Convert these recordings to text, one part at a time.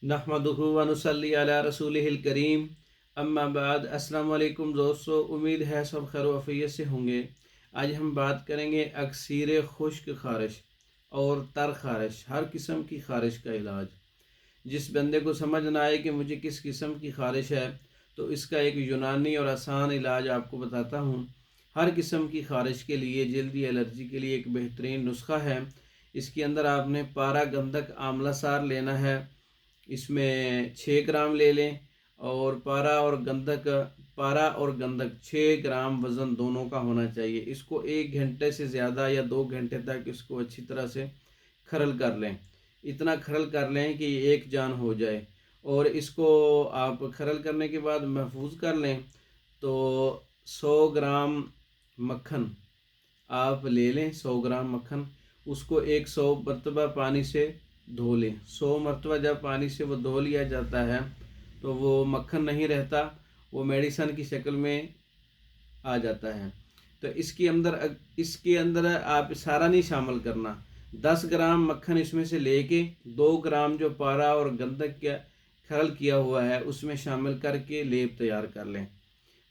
नहमदुहु व नुसल्ली अला रसूलिहिल करीम अम्मा बाद। अस्सलाम वालेकुम दोस्तों, उम्मीद है सब खैर वफ़ियत से होंगे। आज हम बात करेंगे अक्सीर खुश्क खारिश और तर खारिश, हर किस्म की खारिश का इलाज। जिस बंदे को समझ ना आए कि मुझे किस किस्म की खारिश है, तो इसका एक यूनानी और आसान इलाज आपको बताता हूँ। हर किस्म की खारिश के लिए, जल्दी एलर्जी के लिए एक बेहतरीन नुस्खा है। इसके अंदर आपने पारा गंधक आंवला सार लेना है, इसमें 6 ग्राम ले लें। और पारा और गंधक 6 ग्राम वज़न दोनों का होना चाहिए। इसको 1 घंटे से ज़्यादा या 2 घंटे तक इसको अच्छी तरह से खरल कर लें। इतना खरल कर लें कि एक जान हो जाए। और इसको आप खरल करने के बाद महफूज कर लें। तो 100 ग्राम मक्खन आप ले लें, 100 ग्राम मक्खन, उसको 100 मरतबा पानी से धो लें। 100 मरतबा जब पानी से वो धो लिया जाता है तो वो मक्खन नहीं रहता, वो मेडिसन की शक्ल में आ जाता है। तो इसके अंदर आप सारा नहीं शामिल करना। 10 ग्राम मक्खन इसमें से लेके 2 ग्राम जो पारा और गंधक का खरल किया हुआ है उसमें शामिल करके लेप तैयार कर लें।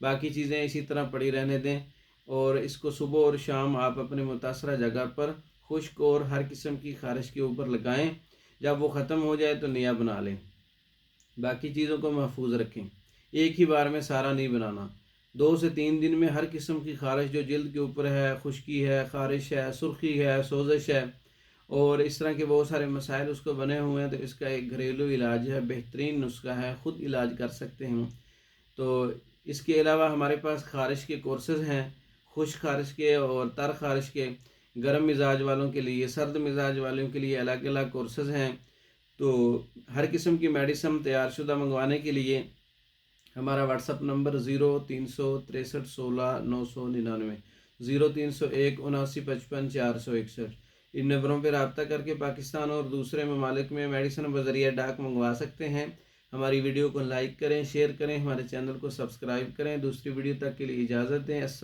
बाकी चीज़ें इसी तरह पड़ी रहने दें। और इसको सुबह और शाम आप अपने मुतासरा जगह पर खुश्क और हर किस्म की खारिश के ऊपर लगाएं। जब वो ख़त्म हो जाए तो नया बना लें। बाकी चीज़ों को महफूज रखें, एक ही बार में सारा नहीं बनाना। 2 से 3 दिन में हर किस्म की खारिश जो जल्द के ऊपर है, खुश्की है, खारिश है, सुर्खी है, सोजिश है और इस तरह के बहुत सारे मसाइल उसको बने हुए हैं, तो इसका एक घरेलू इलाज है, बेहतरीन नुस्खा है, ख़ुद इलाज कर सकते हैं। तो इसके अलावा हमारे पास खारिश के कोर्सेज़ हैं, खुश्क खारिश के और तर खारिश के। गर्म मिजाज वालों के लिए, सर्द मिजाज वालों के लिए अलग अलग कोर्सेज़ हैं। तो हर किस्म की मेडिसिन तैयार शुदा मंगवाने के लिए हमारा व्हाट्सअप नंबर 036316 999 0301 7955 461। इन नंबरों पर रब्ता करके पाकिस्तान और दूसरे ममालिक में मेडिसिन बज़रिया डाक मंगवा सकते हैं। हमारी वीडियो को लाइक करें, शेयर करें, हमारे चैनल को सब्सक्राइब करें। दूसरी वीडियो तक के लिए इजाज़त दें। अस्सलाम।